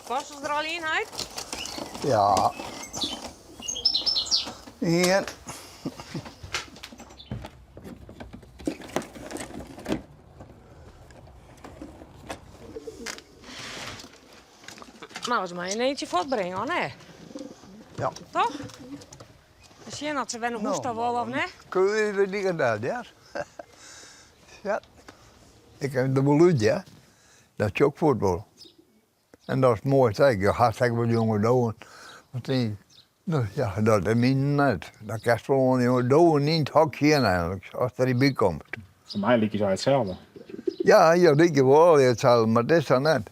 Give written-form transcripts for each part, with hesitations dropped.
Kostels er al in uit? Ja. Hier. Maar we maar in eentje voortbrengen, hoor, nee? Ja. Toch? Misschien dat ze wel een hoest wel of nee? Kun je die gedaan, ja? Ja. Ik heb de beluid, ja. Dat is ook voetbal. En dat is mooi, zeg. Je gaat zeggen wat jongen doen. Dus ja, dat is min net. Dat kan gewoon jongen doen niet het hokje in eigenlijk, als er bij komt. Voor mij liep je zo hetzelfde. Ja, je denkt wel hetzelfde, maar dat is dan net.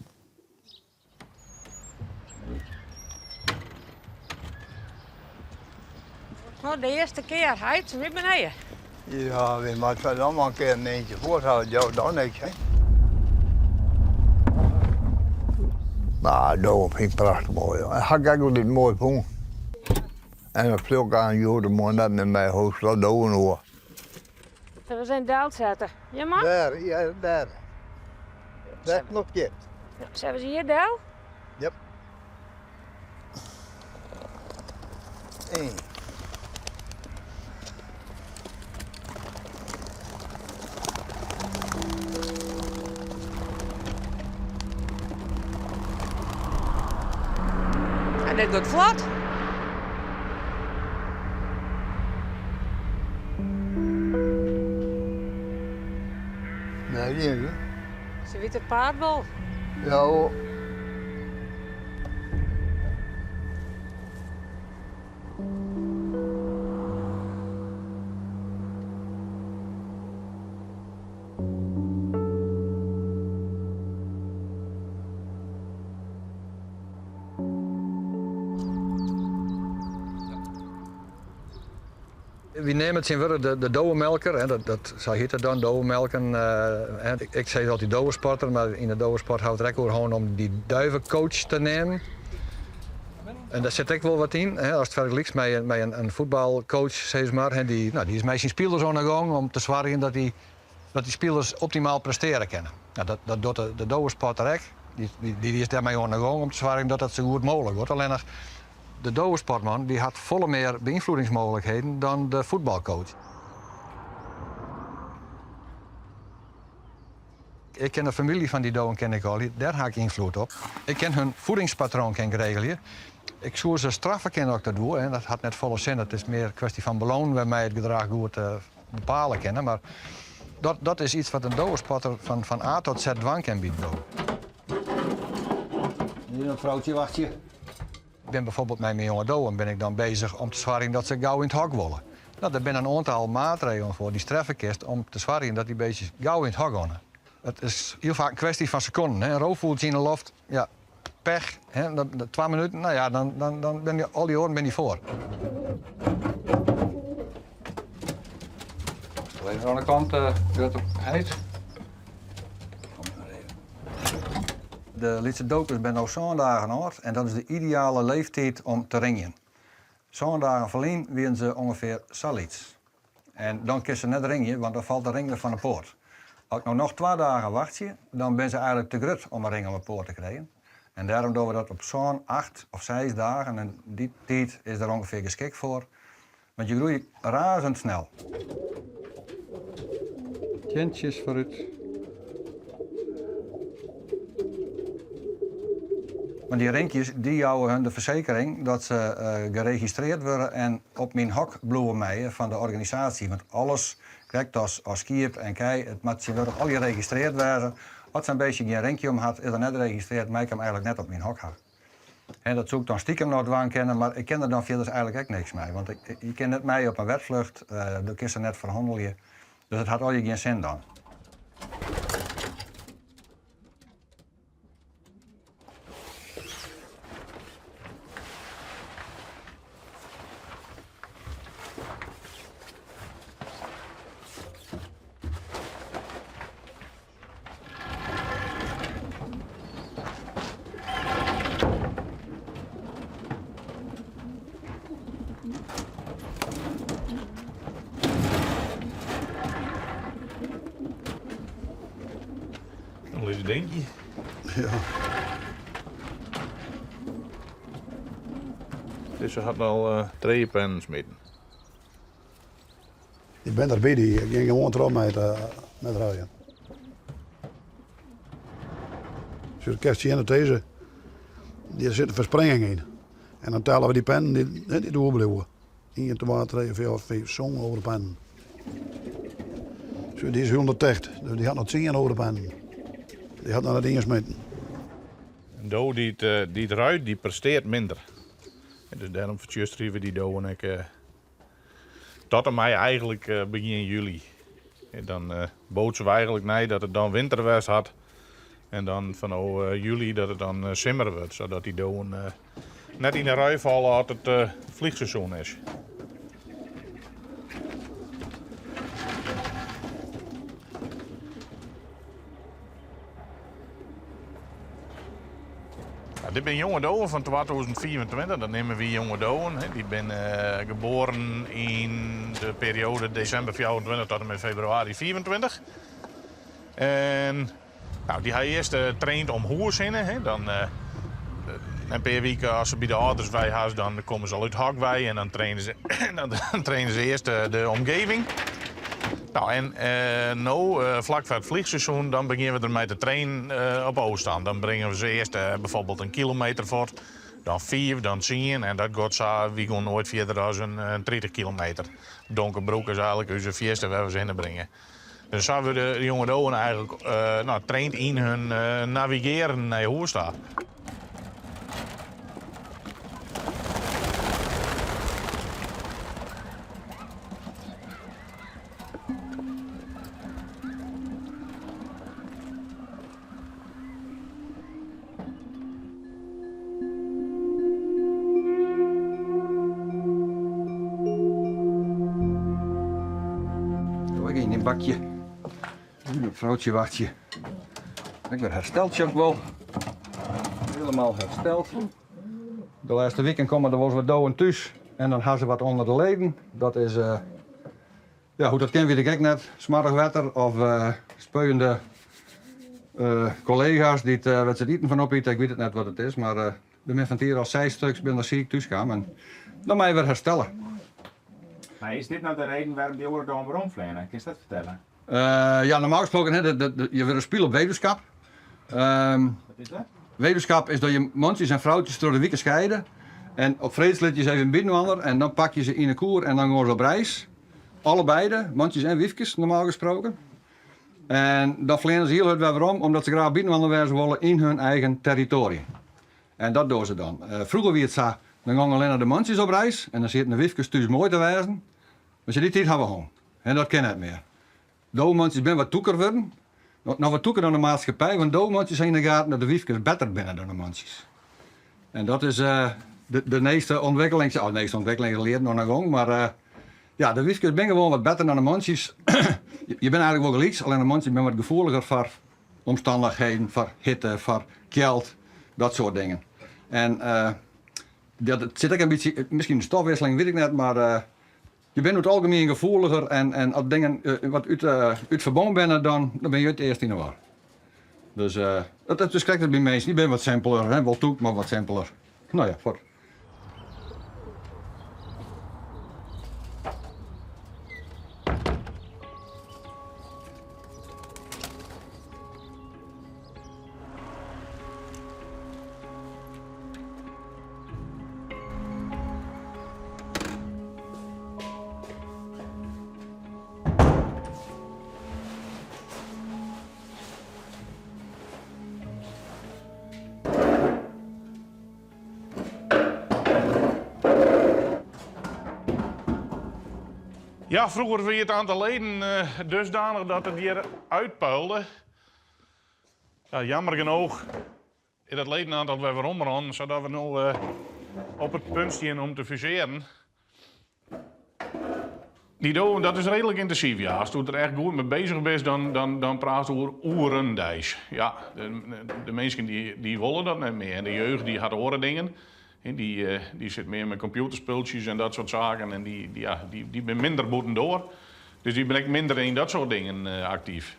Nou, de eerste keer, hij ze weer beneden. Ja, we moeten wel allemaal een keer een eentje voorhouden, jou dan niks, hè. Nou, dat vind ik prachtig mooi. Ik ga kijken dit mooi vond. En ik vloog aan Joden, maar net met mijn hoofd, dat doen we nog. We zijn daalt zetten. Ja, man? Daar, ja, daar. Dat nog je. Ja, zijn ze hier daal? Yep. Eén. En dit gaat vlot. Nee, die hè? Ze weet het paardbal. Ja, hoor. We nemen het zien worden de douwemelker, dat zou heet het dan, douwemelken. Ik zei altijd douwesporter, maar in de douwesport houdt het ook gewoon om die duivencoach te nemen. En daar zit ik wel wat in, als het vergelijkt met een voetbalcoach, zeg maar. Die is meestal spelers aan de gang om te zorgen dat die spelers optimaal presteren kunnen. Nou, dat doet de douwesporter ook. Die is daarmee aan de gang om te zorgen dat dat zo goed mogelijk wordt. Alleen de douwesportman die had volle meer beïnvloedingsmogelijkheden dan de voetbalcoach. Ik ken de familie van die douwen, ken ik al, daar heb ik invloed op. Ik ken hun voedingspatroon regelen. Ik zou ze straffen kennen ook dat doen. En dat had net volle zin. Het is meer een kwestie van beloon waar mij het gedrag goed bepalen kennen. Maar dat is iets wat een douwenspotter van A tot Z dwang kan bieden. Hier een vrouwtje, wacht je. Ik ben bijvoorbeeld met mijn jonge douwen ben ik dan bezig om te zorgen dat ze gauw in het hok willen. Nou, er zijn een aantal maatregelen voor die streffenkist om te zorgen dat die beestjes gauw in het hok gaan. Het is heel vaak een kwestie van seconden. Een roofvoertje in de loft, ja, pech. Hè, 2 minuten, nou ja, dan ben je al die oren ben je voor. Even aan de kant, het op ijs. De Lietse dopers ben al zo'n dagen oud en dat is de ideale leeftijd om te ringen. Zo'n dagen verlien wieren ze ongeveer zoiets. En dan kun ze net ringen, want dan valt de ring weer van de poort. Als ik nou nog 2 dagen wacht, dan ben ze eigenlijk te grut om een ring op de poort te krijgen. En daarom doen we dat op zo'n 8 of 6 dagen en die tijd is er ongeveer geschikt voor. Want je groeit razendsnel. Tjentjes vooruit. Maar die rinkjes die houden hun de verzekering dat ze geregistreerd worden en op mijn hok bloeien mij van de organisatie. Want alles, kijk, als skip en kei, het moet ze worden al geregistreerd worden. Als ze een beetje geen rinkje om had, is er net geregistreerd, maar ik hem eigenlijk net op mijn hok had. En dat zoek ik dan stiekem nog dwang kennen, maar ik ken er dan verder eigenlijk ook niks mee. Want je kent net mij op een wedvlucht, dan kun je net verhandelen. Dus het had al je geen zin dan. Een leuk dingetje. Ja. Dus ze had al 2 pennen smitten. Ik ben erbij, ik ging gewoon erop met rijden. Dus de kerstje in deze, die zit een versprenging in. En dan tellen we die pennen die doorblijven. 1, 2, 3, 4, 5, zo'n over de pennen. Dus die is 180, dus die had nog 10 over de pennen. Die had nog net ingesmeten. Een doe die het ruit, die presteert minder. En dus daarom vertjusten we die doe en ik tot en met eigenlijk begin juli. En dan bootsen we eigenlijk nee dat het dan winterwest had. En dan van juli dat het dan simmer wordt, zodat die doe net in de rui vallen als het vliegseizoen is. Dit zijn jonge doden van 2024, dat nemen we jonge doden. Die zijn geboren in de periode december 24 tot en met februari 24. En nou, die hij eerst traint om hoers in. Dan een paar weken als ze bij de ouders bij hebben, dan komen ze al uit Hakwij en dan trainen ze, dan trainen ze eerst de omgeving. Nou, en vlak voor het vliegseizoen, dan beginnen we ermee te trainen op afstand. Dan brengen we ze eerst bijvoorbeeld 1 kilometer voort, dan 4, dan 10 en dat gaat zo, we gaan nooit verder dan een 30 kilometer. Donkerbroek is eigenlijk onze eerste waar we ze in brengen. Dus zo we de jonge doden eigenlijk traint in hun navigeren naar Hoersta. In een bakje. Een vrouwtje wacht je. Ik ben hersteld, ook wel. Helemaal hersteld. De laatste weken komen er wel eens wat doden thuis. En dan gaan ze wat onder de leden. Dat is, ja, hoe dat ken weet ik net. Smarrig wetter of spuiende collega's die het wat ze het eten van opeten. Ik weet het net wat het is, maar de mensen van hier als 6 stuks ben zie ik thuis gaan. En dan moet je weer herstellen. Maar is dit nou de reden waarom die oren door rondvliegen? Kun je dat vertellen? Ja, normaal gesproken, je wil een speel op wetenschap. Wat is dat? Wetenschap is dat je mansjes en vrouwtjes door de wieken scheiden. En op vreedzit je ze even binnen en dan pak je ze in een koer en dan gaan ze op reis. Allebei, mansjes en wiefjes normaal gesproken. En dan vliegen ze heel hard waarom, omdat ze graag binnen willen in hun eigen territorium. En dat doen ze dan. Vroeger wie het zo, dan gaan alleen de mansjes op reis en dan zitten de wiefjes thuis mooi te wijzen. Maar ze die tijd hebben we gewoon. En dat ken het meer. Doelmantjes zijn wat toeker worden. Nou wat toeker dan de maatschappij, want doelmantjes zijn in de gaten dat de wiefjes beter binnen dan de mantjes. En dat is de meeste ontwikkeling. De meeste ontwikkeling leert nog naar gang, maar ja, de wiefjes zijn gewoon wat beter dan de mantjes. Je bent eigenlijk wel gelijk, alleen de mantjes zijn wat gevoeliger voor omstandigheden, voor hitte, voor kelt, dat soort dingen. En dat zit ook een beetje, misschien een stofwisseling, weet ik net, maar je bent in het algemeen gevoeliger en als dingen wat uit verband zijn, dan ben je het eerst in de war. Dus dat is krijgt het bij mensen. Ik ben wat simpeler, hè? Wel toe, maar wat simpeler. Nou ja, voor. Ja, vroeger was het aantal leden dusdanig dat het hier uitpuilde. Ja, jammer genoeg is het ledenaantal weer omranden, zodat we nu op het punt staan om te fuseren. Die doen, dat is redelijk intensief, ja. Als je er echt goed mee bezig bent, dan praat je over oerendijs. Ja, de mensen die willen dat niet meer. En de jeugd die gaat horen dingen. Die zit meer met computerspultjes en dat soort zaken. En die ben minder boeten door. Dus die ben ik minder in dat soort dingen actief.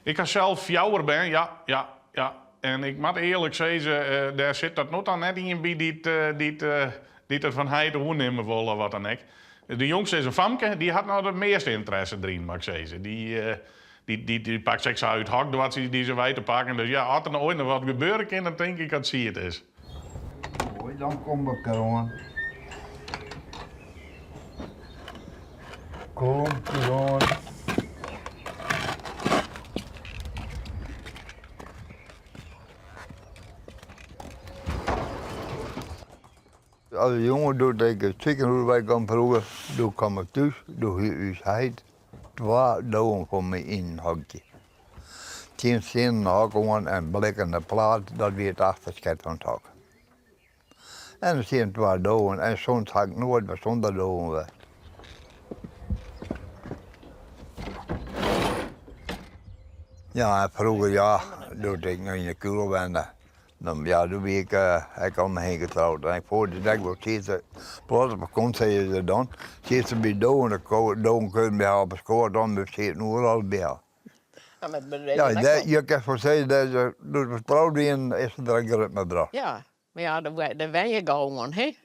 Ik ga zelf fjouwer ben, ja. En ik moet eerlijk zeggen, daar zit dat nog aan net in bij die het van hij de hoe nemen willen, wat dan ook. De jongste is een Famke, die had nou de meeste interesse erin, mag ik zeggen. Die pakt zich uit het hok door die ze weten pakken. Dus ja, als er nou ooit nog wat gebeuren kan, dan denk ik dat zie het is. Mooi, dan kom ik gewoon. Komt gewoon. Als een jongen doet, denk ik, zeker hoe wij gaan proeven, dan kom ik thuis, doe je heid. 2 dagen voor me in een hokje. 10 stenen hakken en blikken plaat, dat weer het achterschet van het hok. En dan zijn 2 dagen en soms had ik nooit maar zonder dagen weg. Ja, en vroeger ja, toen ik nog in de kuil ben, dan ja, toen ben ik al me heen getrouwd. En ik voelde dat ik wel steeds, plots op komt zei ze dan, steeds bij doden kunnen bij haar bescoord, dan moet je het overal bij haar. Ja, je kan voor zeggen dat je door de vrouw die is er uit mijn bracht. Ja, maar ja, daar ben je gewoon, hè?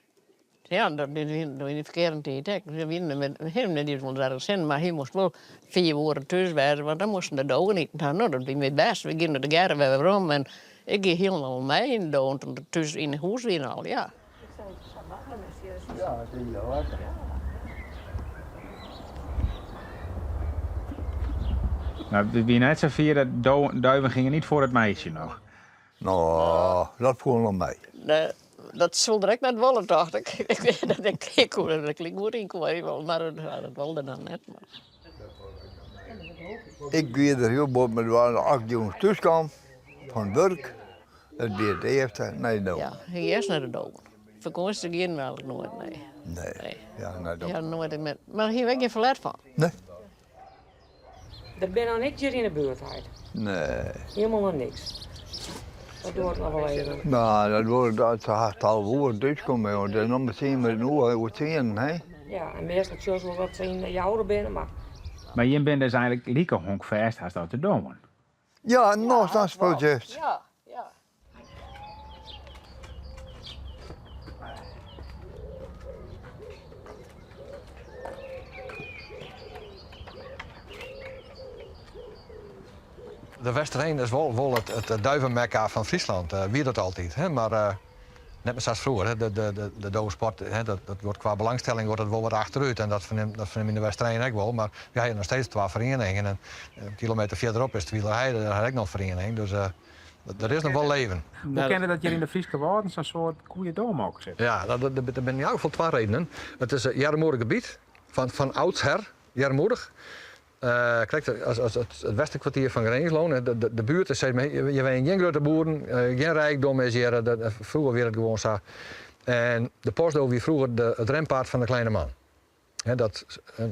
Ja, dat is in de verkeerde tijd. We winnen met hem, die wil daar zin, maar hij moest wel 4 uur thuis wezen, want dan moesten de doden niet. Nou, dat is het best. We gingen de garen weer rond en ik ging helemaal mee in de doden, thuis in het huis weer al, ja. Ja, dat is wel lekker. Nou, wie net zo vier, duiven gingen niet voor het meisje nog. Nou, dat voelde nog mee. Dat zal direct naar het wollen, dacht ik. Ik klinkt goed in komen, maar dat wilde dan net. Maar. Ik weet er heel boven met waar 8 jongens thuis kwam, van werk. Dat deed het eerste, nee, nou. Ja, ging eerst naar de doden. Vakantie ging wel nooit, nee. Nee, ja, nee, dat. Ja, nooit met. Maar hier heb ik geen verlet van. Nee. Er ben nog niks hier in de buurt uit. Nee. Helemaal nog niks. Dat doet nog wel even. Nou, dat wordt dat ze haast al woord Duits komen, want dan misschien met nu wat zien, hè? Ja, en meestal zullen ze wel wat zijn dat je ouder bent, maar... Maar je bent dus eigenlijk lieke honkvast als dat te doen. Ja, nog dat is wel juist. Ja, ja. De Westerheen is wel het duivenmekka van Friesland, wie dat altijd. Hè? Maar net zoals vroeger, hè? De dovensport, hè? Dat wordt qua belangstelling wordt het wel wat achteruit. En dat vind ik in de Westerheen ook wel. Maar we hebben nog steeds 2 verenigingen. En een kilometer verderop is het Wielerheide, daar heb ik nog een vereniging. Dus er is nog wel leven. Hoe kennen dat je in de Frieske woorden zo'n soort koeiendoormelk zit? Ja, er zijn in ieder geval 2 redenen. Het is een jarmoedig gebied, van oudsher, jarmoedig. Kijk, als het westenkwartier van Greensloon, de buurt is, je weet geen grote boeren, geen rijkdom is hier, vroeger weer het gewoon zo. En de postdo wie vroeger het rempaard van de kleine man. Dat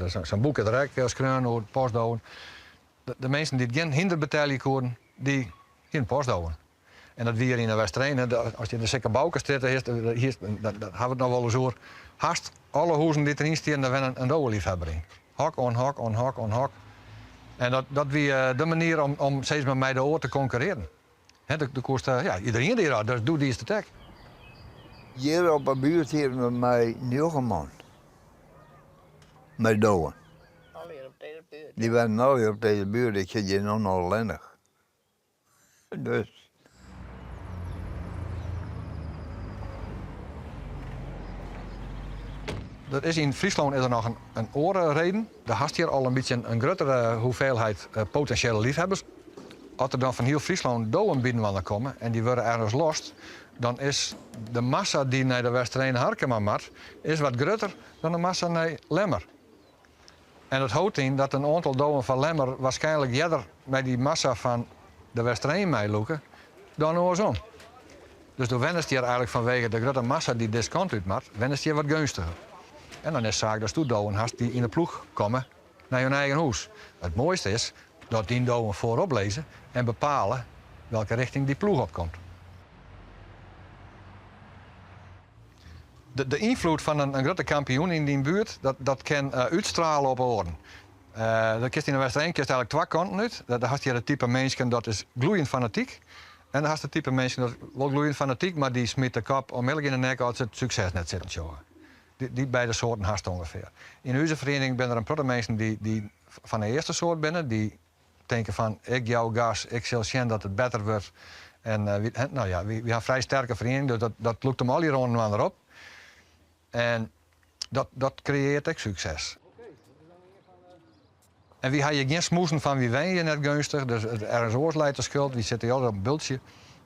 is zo'n boeken direct, als Kreun, het postdo. De mensen die geen hinderbetaling konden, die geen postdo. En dat weer in de Westerheen, als je in de Sikkerboukenstraat is, dan hebben we het nog wel eens over. Haast alle huizen die erin staan, daar zijn een dodenliefhebber in. Hok on hok on hok on hok. En dat was de manier om steeds met mij de oor te concurreren. De kost, ja, iedereen die dat, dus doe die is de tek. Hier op de buurt hier met mij 9 man. Met doden. Alweer op deze buurt. Die waren nou op deze buurt, ik zit hier nog ellendig. Dus. Dat is in Friesland is er nog een orenreden. Daar hast hier al een beetje een grotere hoeveelheid potentiële liefhebbers. Als er dan van heel Friesland doden binnen komen en die worden ergens lost, dan is de massa die naar de Westerheen Harkema maakt, is wat groter dan de massa naar Lemmer. En dat houdt in dat een aantal doden van Lemmer waarschijnlijk eerder bij die massa van de Westerheen meelopen dan andersom. Dus door wenst hier eigenlijk vanwege de grote massa die deze kant uit maakt, wenst hier wat gunstiger. En dan is het zaak dat je doden hast die in de ploeg komen naar je eigen huis. Het mooiste is dat die doden voorop lezen en bepalen welke richting die ploeg opkomt. De invloed van een grote kampioen in die buurt, dat kan uitstralen op oren. Dat kist in de Westerheen eigenlijk 2 kanten uit. Dat had je het type mensen dat is gloeiend fanatiek. En dan had je type mensen dat wel gloeiend fanatiek, maar die smiet de kop onmiddellijk in de nek als ze het succes net zitten jongen. Die beide soorten haast ongeveer. In onze vereniging zijn er een paar mensen die van de eerste soort binnen, die denken van ik jouw gas, ik zal zien dat het beter wordt. En we hebben een vrij sterke vereniging, dus dat lukt hem al die ronden aan erop. En dat creëert ook succes. En wie had je geen smoesen van wie wen je net gunstig, dus ergens oors leidt de schuld, wie zit hier altijd op een bultje.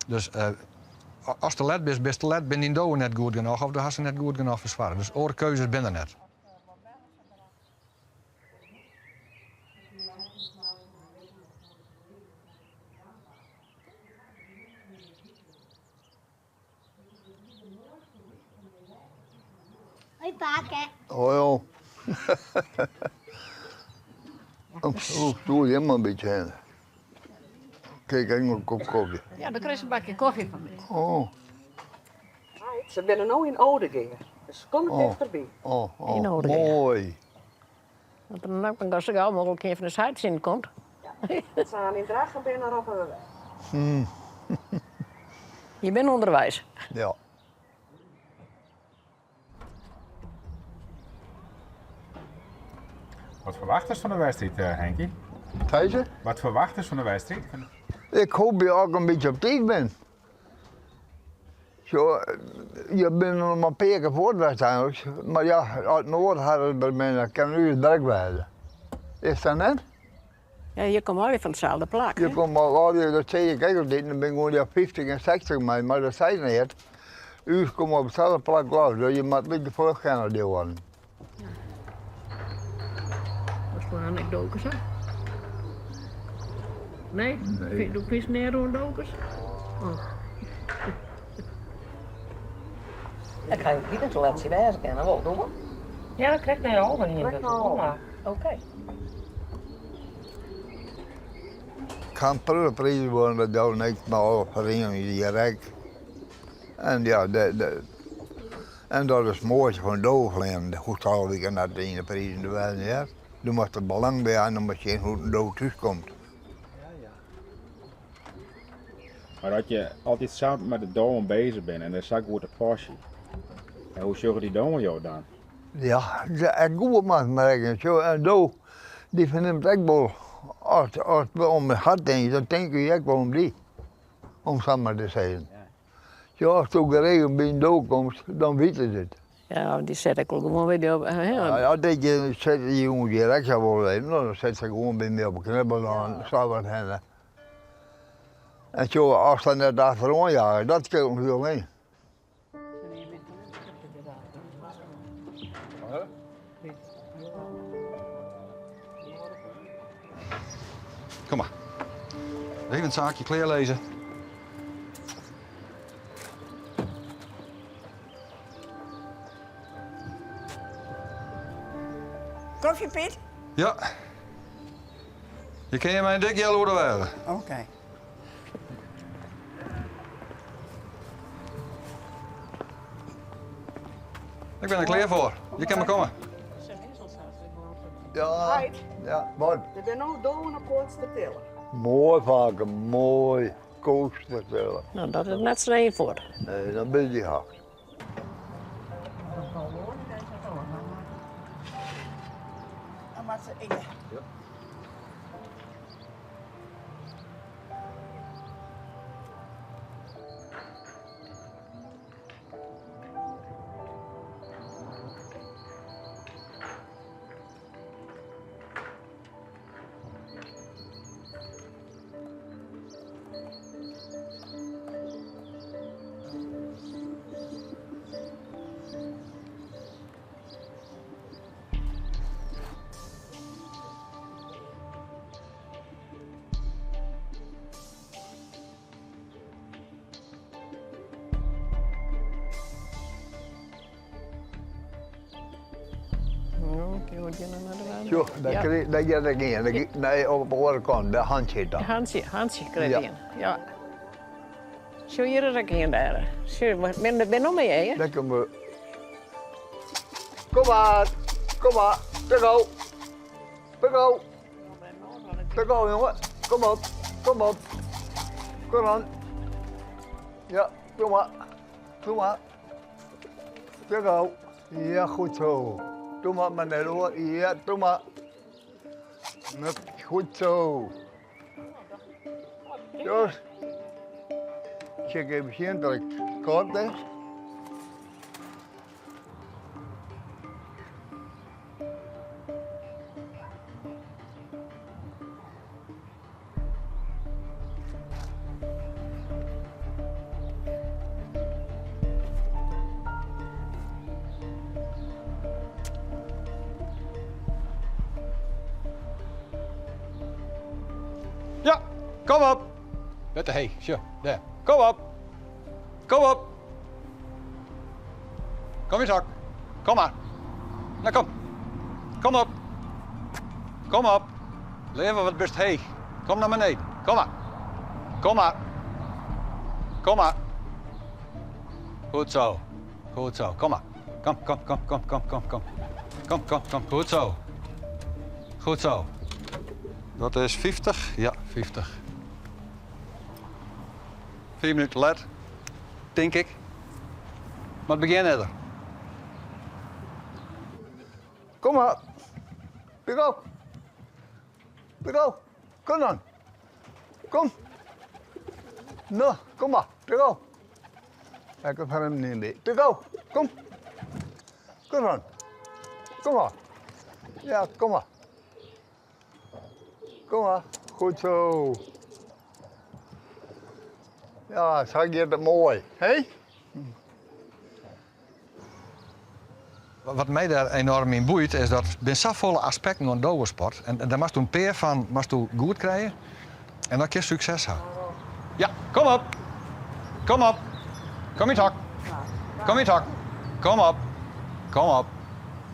Dus als de led bent de led, ben die dood net goed genoeg of dan had ze net goed genoeg verzwaren. Dus oorkeuzes binnen net. Hoi paken. Oh ja. Doe je maar een beetje heen. Kijk, ik nog een kop koffie. Ja, dan krijg je een bakje koffie van mij. Oh, Ze zijn nu in Oudegingen. Dus kom er dichterbij. In Oudegingen. mooi. Want dan ook als ik al mogelijk even een uitzien komt. Ze gaan in Dragen binnen op we weg. Je bent onderwijs. Ja. Wat verwacht is van de wedstrijd, Henkie? Thijs? Wat verwacht is van de wedstrijd? Ik hoop je ook een beetje op tijd bent. Zo, je bent nog maar een paar keer voor het wedstrijd. Maar ja, uit Noord hadden we bijna kan nu het werk wijzen. Is dat net? Ja, je komt al van hetzelfde plak. Je komt al, dat zei ik ook altijd, dan ben ik gewoon ja 50 en 60 mee, maar dat zei niet. U komt op hetzelfde plak los, dus je moet een beetje vlug gaan naar die worden. Dat is voor anekdotes, hè? Nee? Doe vis neer door dokers? Oh. Ik ga je niet eens laten zien wijzen kennen, wel doen. Ja, dat krijgt naar over hier. Krijgt naar over. Oké. Ik ga een prijs worden, dat doe ik maar alle verenigingen die rijk. En ja, en dat is het mooiste van Doofland. Goed al weekend naar de ene prijs in de wereld, ja. Dan moet er belang bij aan, omdat je hoe een dood thuiskomt. Maar dat je altijd samen met de domen bezig bent en dan zag goed de passie. En hoe zorgen die domen jou dan? Ja, ik goed maar zo. En dood, die verneemt ik wel. Als we om het hart denken, dan denk je ook wel om die. Om zo maar te zeggen. Ja, als je geregeld bij een dood komt, dan weten ze het. Ja, die zet ik ook gewoon weer op. Ja, dat je zet die jongen direct zou willen leven, dan zet ze gewoon bij me op een knibbel aan, zo wat hen. En zo, als ze net achterom jagen, dat kan nog wel mee. Kom maar. Even een zaakje kleerlezen. Koffie, Piet? Ja. Je kan je mij een dik jelle worden. Oké. Ik ben er klaar voor. Je kan maar komen. Ja, ja, wat? Er zijn nog doden op koorts te tillen. Mooi vaker, mooi. Koos vertellen. Nou, dat is net zo één voor. Nee, dan ben je hard. Zo, dat gaat ik in. Nee, op de andere kant, de handje dan. Hansje krijg Ja. je. Ja. Zo hier is ik hier daar. Zo, ben nog mee, hè? Dan kunnen we. Kom maar, kom maar, Pico. Pico. Pico, jongen. Kom op, kom op. Kom aan. Ja, doe maar. Doe maar. Go. Ja, goed zo. Doe maar meneer hoor. Ja, doe maar. Goed zo. Jos. Check even zien dat ik kort is. Ja, kom op. Met hey, zo, daar. Kom op. Kom op. Kom eens, Hak. Kom maar. Nou, kom. Kom op. Kom op. Leven wat best hey. Kom naar beneden. Kom maar. Kom maar. Kom maar. Goed zo. Goed zo. Kom maar. Kom. Goed zo. Goed zo. Dat is 50. Ja, 50. 4 minuten later, denk ik. Maar het begin er. Kom maar. Pico. Pico. Kom dan. Kom. Nou, kom maar. Pico. Ik heb hem niet mee. Pico. Kom. Kom dan. Kom maar. Ja, kom maar. Kom maar. Goed zo. Ja, zag je het mooi, hè? Wat mij daar enorm in boeit is dat er zo volle aspecten van doorsport. En daar moest een peer van goed krijgen. En dan kun je succes hebben. Ja, kom op. Kom op. Kom in het hok. Kom in het hok. Kom op. Kom op.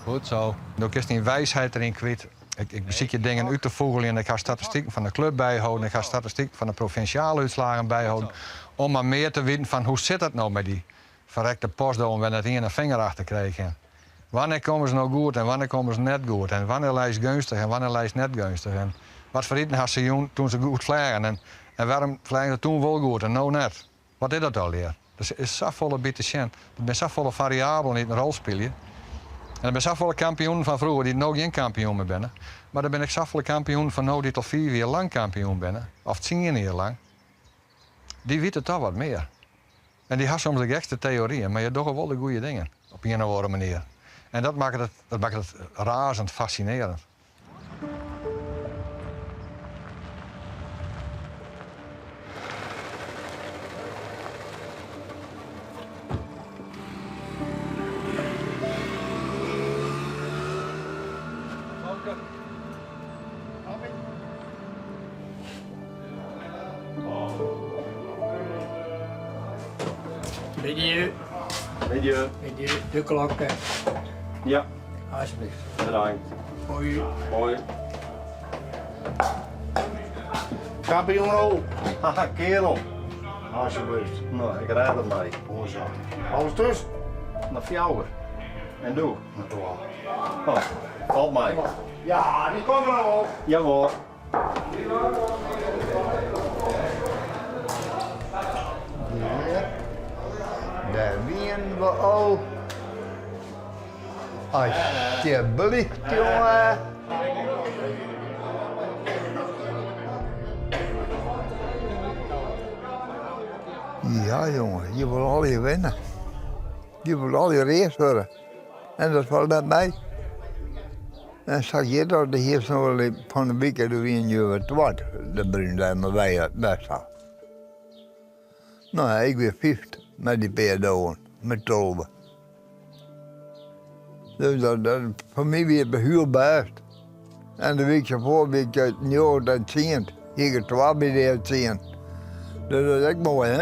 Goed zo. Dan kun je die wijsheid erin kwijt. Ik beziek je dingen uit te vogelen en ik ga statistieken van de club bijhouden. Ik ga statistieken van de provinciale uitslagen bijhouden. Om maar meer te weten van hoe zit het nou met die verrekte postdoen waar het een vinger achter krijgen. Wanneer komen ze nou goed en wanneer komen ze net goed? En wanneer lijst gunstig en wanneer lijst net gunstig? En wat voor eten had ze toen ze goed vliegen? En waarom vliegen ze toen wel goed en nou net? Wat is dat al leer? Dus er is zo volle bieten. Er zijn zo volle variabelen die een rol spelen. En er zijn zo volle kampioenen van vroeger die nog geen kampioen meer zijn. Maar er ben ik zo volle kampioenen van nu die tot 4 jaar lang kampioen zijn. Of 10 jaar lang. Die weten toch wat meer. En die hebben soms de gekste theorieën, maar je doet wel de goede dingen. Op een of andere manier. En dat maakt het razend fascinerend. Weet je, de klokken. Ja, Alsjeblieft. bedankt. Hoi. Hoi. Kampioen Rol. Haha, kerel. Alsjeblieft. Nou, ik rijd er mee. Mooi zo. Alles tussen? Naar fjouwer. En doe. Nou, Oh, valt mij. ja, die komt er al op. Jawel. Daar winnen we al. Alsjeblieft, jongen. Ja, jongen, je wil al je winnen. Je wil al je race worden. En dat valt met mij. En zag je dat de hier zo van de week door een jaar wat, de vrienden maar wij het best had. Nou, ik weer 50 met die peerdoen, met tolven. Dus dat, voor mij weer het heel best. En de week ervoor week ik het jaar dat 10. Ik heb 12 bij de 10. Dus dat is echt mooi, hè?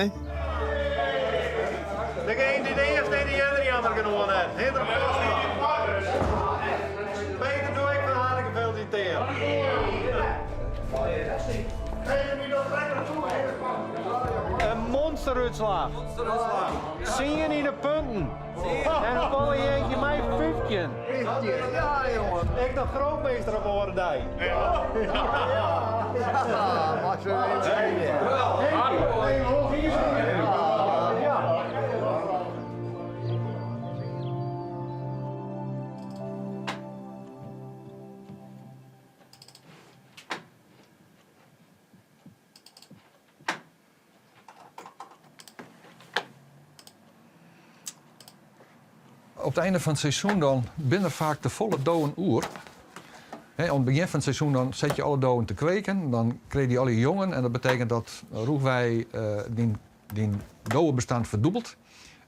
Degene die de eerste en die andere jammer genomen heeft. Hinder Peter doe ik van harte gefeliciteerd. Een monsteruitslag. Zie je in de punten. En dan val je eentje mij 15. Ja, jongen. Ik nog grootmeester op worden daar. Ja, maar ze weten het. op het einde van het seizoen dan binnen vaak de volle doden oer. Aan het begin van het seizoen dan zet je alle doden te kweken. Dan kreeg je alle jongen. En dat betekent dat Roegwij die dodenbestand verdubbelt.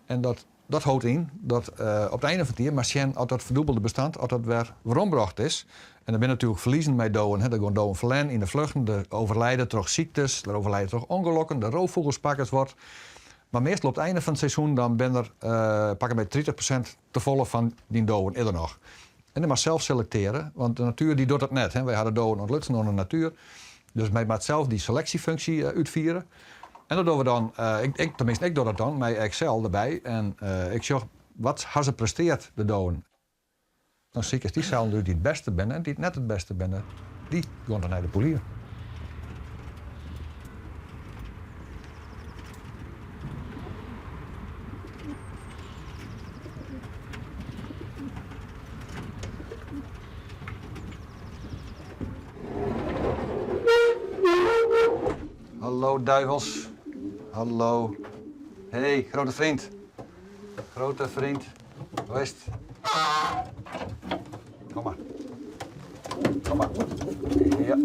En dat houdt in dat op het einde van het jaar, maar als dat verdubbelde bestand, als dat weer omgebracht is. En dan ben je natuurlijk verliezen met doden. Er gaan doden verlenen in de vluchten. Er overlijden toch ziektes, er overlijden toch ongelukken, de roofvogelspakkers wordt. Maar meestal op het einde van het seizoen dan ben er pakken bij 30% te volle van die doden eerder nog. En dan maar zelf selecteren, want de natuur die doet dat net. Hè. Wij hadden doden ontlutsen door de natuur. Dus wij maar zelf die selectiefunctie uitvieren. En dat doen we dan, ik doe dat dan, met Excel erbij. En ik zeg, wat hebben ze presteerd, de doden? Dan zie ik die zouden die het beste binnen en die het net het beste binnen, die gaan dan naar de polier. Hallo duivels. Hallo. Hey, grote vriend. Grote vriend. Hoe is het? Kom maar. Kom maar. Ja.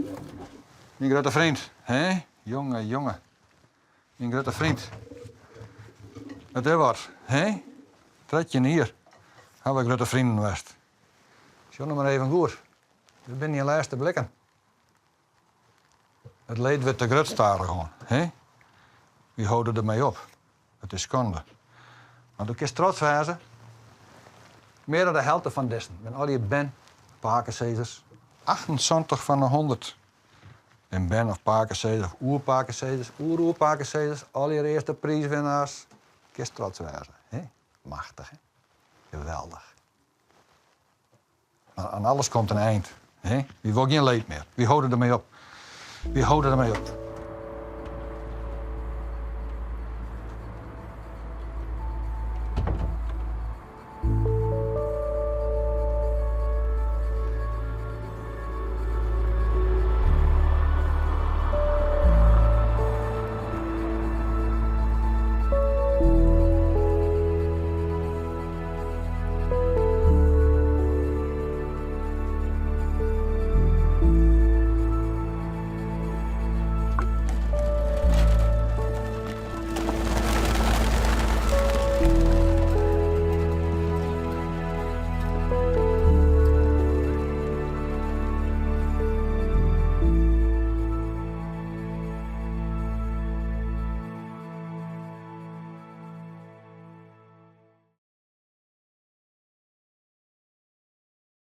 Mijn grote vriend. Hé? Jongen. Mijn grote vriend. Het is wat. Hé? Tred je hier. Hebben we grote vrienden geweest. Zo nog maar even goed. We zijn je laatste blikken. Het leed werd te groot staren gewoon. Hè? Wie houden ermee op? Het is schande. Maar du kunt trots wezen. Meer dan de helft van dessen. Ben al je ben, pakencezers. 78 van de 100. En ben of pakencezers, of oerpakencezers, oeroerpakencezers. Al je eerste prijswinnaars. Kunt trots wezen. Hè? Machtig, hè? Geweldig. Maar aan alles komt een eind. Hè? Wie wil geen leed meer? Wie houden ermee op? Wie houden ermee op?